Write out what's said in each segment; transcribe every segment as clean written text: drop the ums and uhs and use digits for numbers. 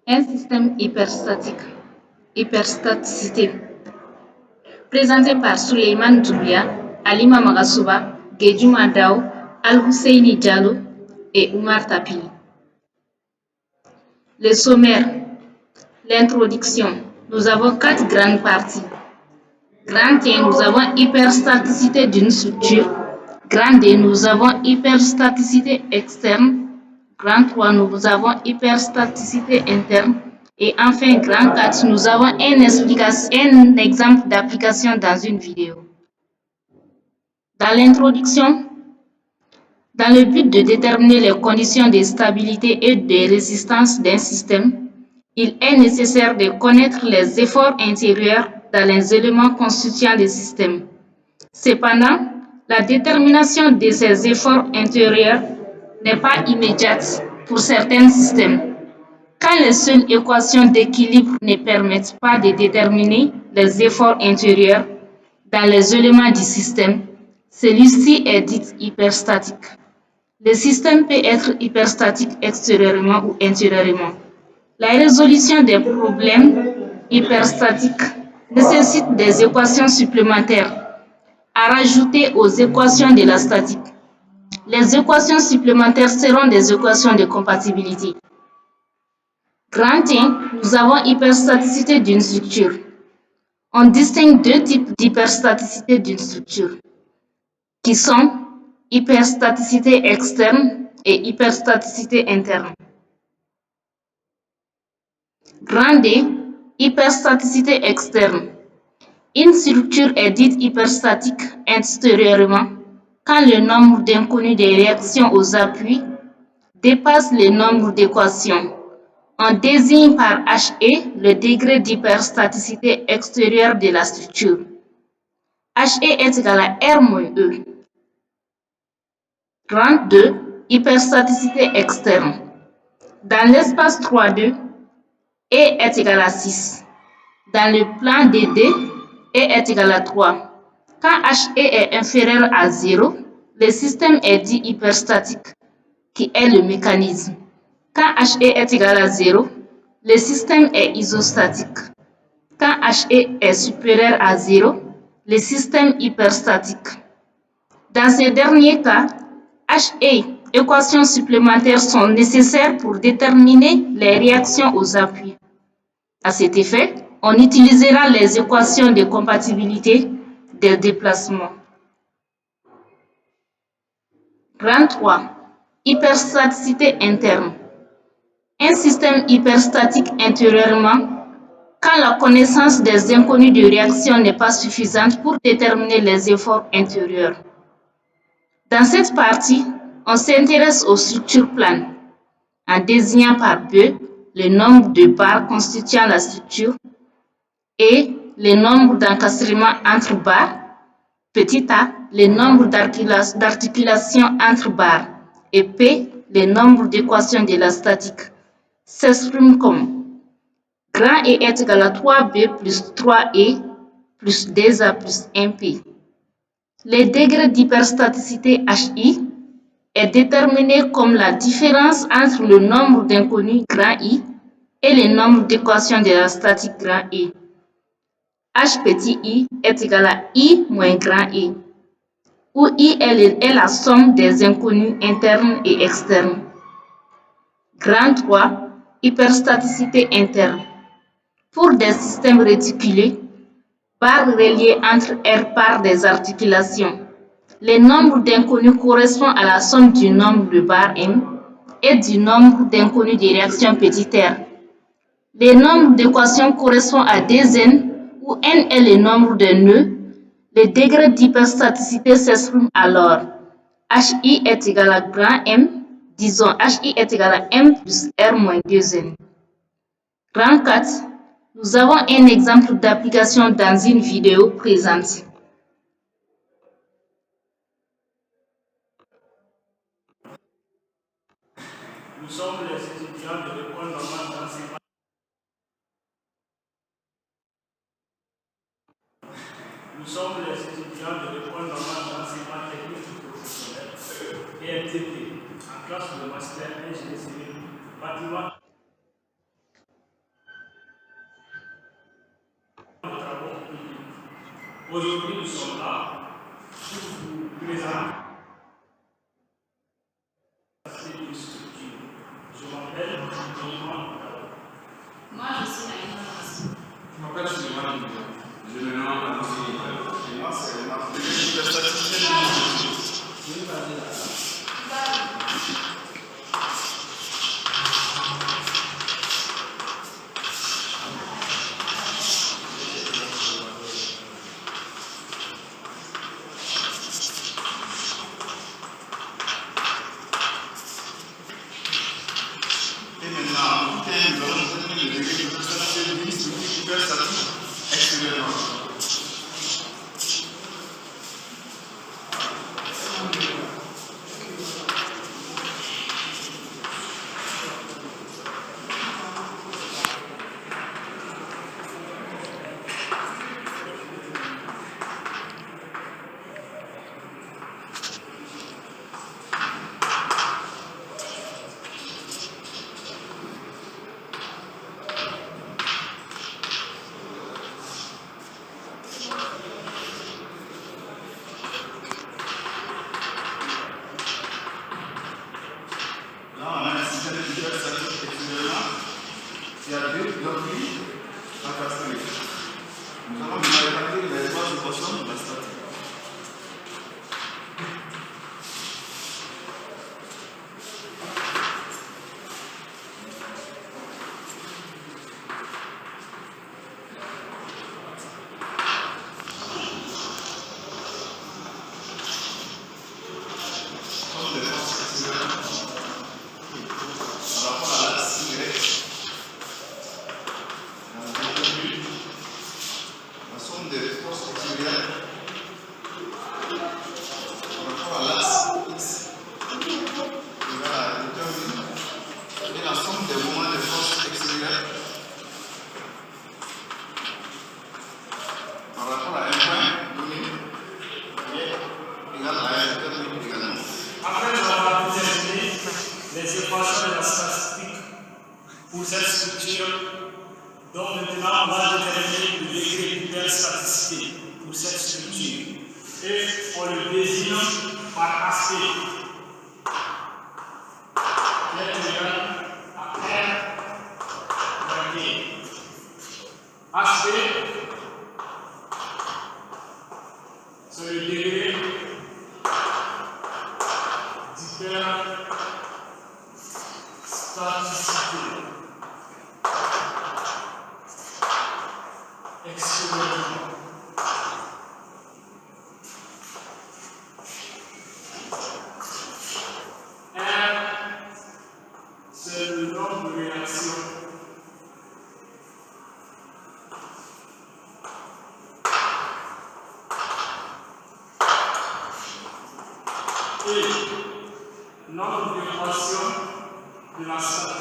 Un système hyperstaticité, présenté par Souleymane Doumbia, Halima Magasouba, Guedjouma Dao, Al-Husseini Diallo et Oumar Tapili. Le sommaire, l'introduction. Nous avons 4 grandes parties. Grand 1, nous avons hyperstaticité d'une structure. Grand 2, nous avons hyperstaticité externe. Grand 3, nous avons hyperstaticité interne. Et enfin, grand 4, nous avons un exemple d'application dans une vidéo. Dans l'introduction, dans le but de déterminer les conditions de stabilité et de résistance d'un système, il est nécessaire de connaître les efforts intérieurs dans les éléments constituant le système. Cependant, la détermination de ces efforts intérieurs n'est pas immédiate pour certains systèmes. Quand les seules équations d'équilibre ne permettent pas de déterminer les efforts intérieurs dans les éléments du système, celui-ci est dit hyperstatique. Le système peut être hyperstatique extérieurement ou intérieurement. La résolution des problèmes hyperstatiques nécessite des équations supplémentaires à rajouter aux équations de la statique. Les équations supplémentaires seront des équations de compatibilité. Grand 1, nous avons hyperstaticité d'une structure. On distingue deux types d'hyperstaticité d'une structure, qui sont hyperstaticité externe et hyperstaticité interne. Grand 2, hyperstaticité externe. Une structure est dite hyperstatique extérieurement quand le nombre d'inconnus des réactions aux appuis dépasse le nombre d'équations. On désigne par HE le degré d'hyperstaticité extérieure de la structure. HE est égal à R-E. Grand 2, hyperstaticité externe. Dans l'espace 3D, E est égal à 6. Dans le plan DD, E est égal à 3. Quand HE est inférieur à 0, le système est dit hyperstatique, qui est le mécanisme. Quand HE est égal à 0, le système est isostatique. Quand HE est supérieur à 0, le système hyperstatique. Dans ce dernier cas, HE, équations supplémentaires sont nécessaires pour déterminer les réactions aux appuis. À cet effet, on utilisera les équations de compatibilité des déplacements. Grand 3. Hyperstaticité interne. Un système hyperstatique intérieurement quand la connaissance des inconnus de réaction n'est pas suffisante pour déterminer les efforts intérieurs. Dans cette partie, on s'intéresse aux structures planes en désignant par B le nombre de barres constituant la structure et le nombre d'encastrements entre barres, petit a, le nombre d'articulations entre barres et P, le nombre d'équations de la statique, s'exprime comme grand E est égal à 3B plus 3E plus 2A plus 1P. Le degré d'hyperstaticité HI est déterminé comme la différence entre le nombre d'inconnus grand I et le nombre d'équations de la statique grand E. H petit I est égal à I moins grand I, où I est la somme des inconnus internes et externes. Grand 3, hyperstaticité interne. Pour des systèmes réticulés, barres reliées entre R par des articulations, le nombre d'inconnus correspond à la somme du nombre de barres M et du nombre d'inconnus de réactions petit r. Le nombre d'équations correspond à 2n, où n est le nombre de nœuds. Le degré d'hyperstaticité s'exprime alors. HI est égal à grand M, disons HI est égal à M plus R moins 2n. Grand 4, nous avons un exemple d'application dans une vidéo présente. Nous sommes les étudiants de l'école normale d'enseignement. Nous sommes les étudiants de l'école normale d'enseignement technique professionnel, ENTP, en classe de master ingénierie civile, bâtiment. Aujourd'hui, nous sommes là pour vous présenter une structure. Je m'appelle Jean-Marc. Moi, je suis Aïna Massou. Je m'appelle Suleiman. Je me nomme Anousi. Et moi, c'est Marc. Je suis le statisticien de l'institut. Je vais parler là. Et maintenant, nous allons donner le degré de statisticien de l'institut hyperstatique extérieurement. Là, on a un système hyperstatique extérieurement qui a deux blocs encastrés. Nous allons répartir les trois équations de la statique. Comme les forces extérieures. Par rapport à l'axe Y, la somme des forces extérieures par rapport à l'axe X égale à déterminer et la somme des moments des forces extérieures par rapport à un point donné est égal à un déterminé également. Après avoir déterminé les équations de la statistique pour cette structure, donc maintenant on va déterminer le degré d'hyperstaticité pour cette structure. Et on le désigne par aspect qui est égal à R moins D. Aspect, c'est le degré d'hyperstaticité extérieurement. R, c'est le nombre de réactions. Et nombre d'équations de la statique.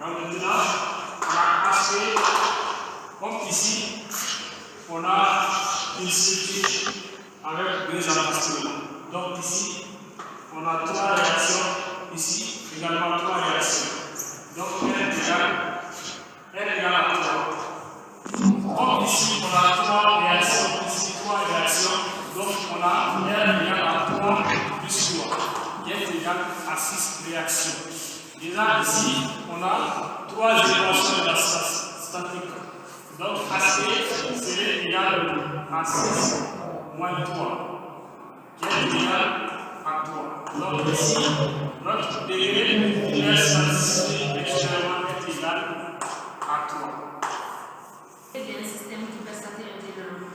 Donc maintenant, on a aspect, comme ici, on a une structure avec deux encassements. Donc ici, on a trois réactions, ici également trois réactions. Donc R égale à 3. Comme ici, on a trois réactions, ici trois réactions. Donc on a R égale à 3 plus 3, qui est égal à 6 réactions. Déjà ici, on a trois équations de la statique. Donc aspect, c'est égal à 6 moins 3, qui est égal à 3. Donc ici, notre degré d'hyperstaticité extérieurement est égal à 3. C'est bien un système d'hyperstatique intérieurement.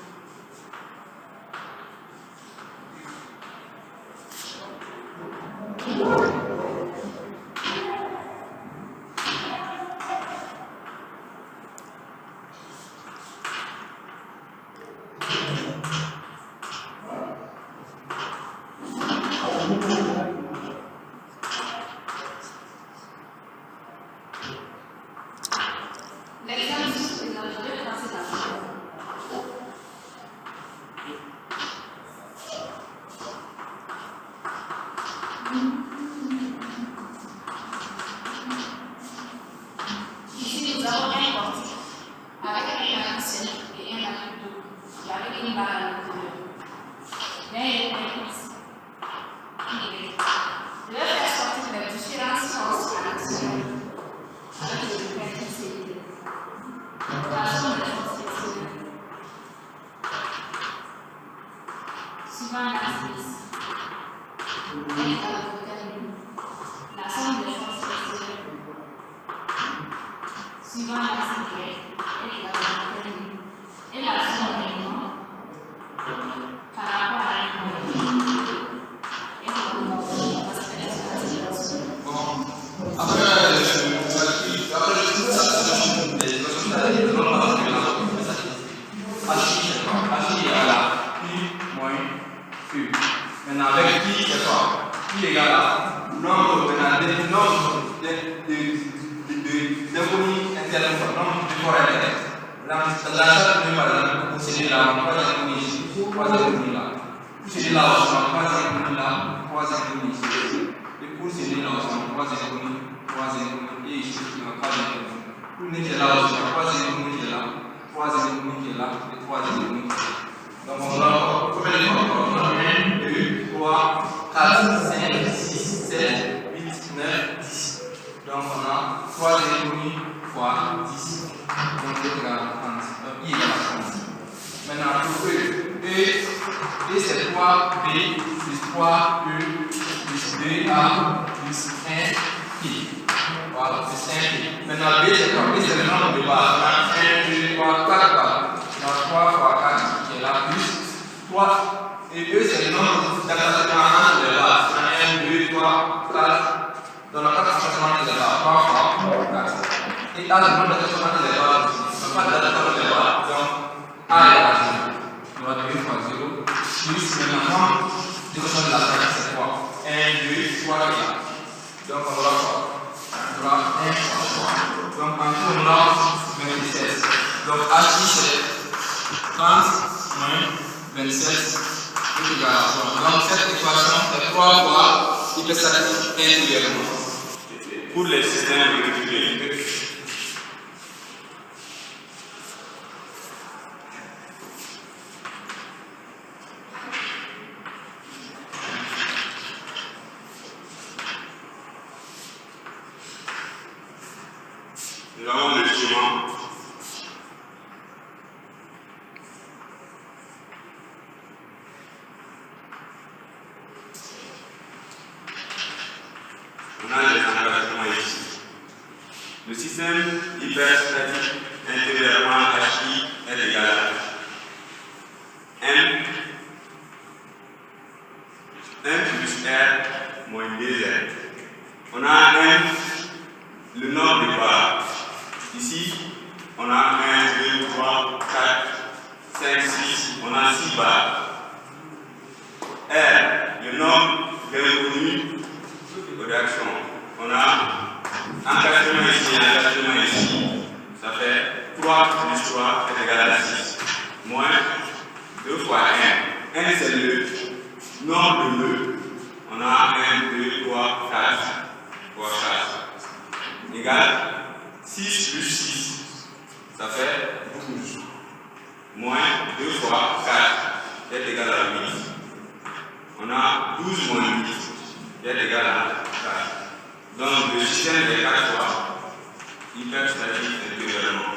L'exemple suivant, je vais passer la égale à l'intérieur. Bien, je vais faire sortir les différentes forces actions avec le répertoire. La somme des forces extérieures suivant l'axis est égale à la somme des forces extérieures suivant l'axe Y est égale à et la somme des nombres par rapport à l'inconnu est égale maintenant avec pi c'est quoi? Pi égale à nombre d'inconnus internes, nombre de corps internes. L'ensemble de par exemple, posséder là, 3 inconnus ici, 3 inconnus là. Posséder là aussi, 3 inconnus là, 3 inconnus ici. Et posséder là aussi, 3 inconnus, 3 inconnus, et ici, 3 inconnus. Pour qui est là aussi, 3 inconnus qui est là, 3 inconnus qui est là, et 3 inconnus qui est là. Donc on a combien de fois? 1, 2, 3, 4, 5, 6, 7, 8, 9, 10. Donc on a 3 inconnus fois 10. Donc c'est égal à 30. Donc I égale à 30. Maintenant pour E c'est 3B plus 3E plus 2A plus 1I. Voilà, plus 1I. Maintenant B c'est quoi? B c'est le nombre de barres. 1, 2, 3, 4 barres. Donc 3 fois 4 qui est là plus 3. Et E c'est le nombre d'attachements entre les barres. 1, 2, 3, 4. Donc on a 4 attachements entre les barres. 3 fois 4. Et A le nombre d'attachements entre les barres aussi. On n'a pas d'attachement entre les barres. Donc A est à 0. On va donner fois 0. Plus maintenant, l'équation de la taille c'est quoi? 1, 2, 3 et là. Donc on aura quoi? On aura 1 fois 3. Donc en tout on aura 27. Donc HI c'est 30 moins 27 est égal à 3. Donc cette équation est 3 fois hyperstatique intérieurement. Pour les systèmes réguliers, nous avons le schéma. On a les engagements ici. Le système hyperstatique intérieurement HI est égal à M plus R moins 2R. On a M, le nombre de barres. Ici, on a 1, 2, 3, 4, 5, 6, on a 6 barres. R, le nombre d'inconnus de réaction. On a encadrement ici et encadrement ici. Ça fait 3 plus 3 est égal à 6. Moins 2 fois 1. 1 c'est le nombre de nœuds. On a 1, 2, 3, 4 fois 4. Égal 6 plus 6. Ça fait 12. Moins 2 fois 4 est égal à 8. On a 12 moins 8 qui est égal à 4. Donc le système est 4 fois hyperstatique intérieurement.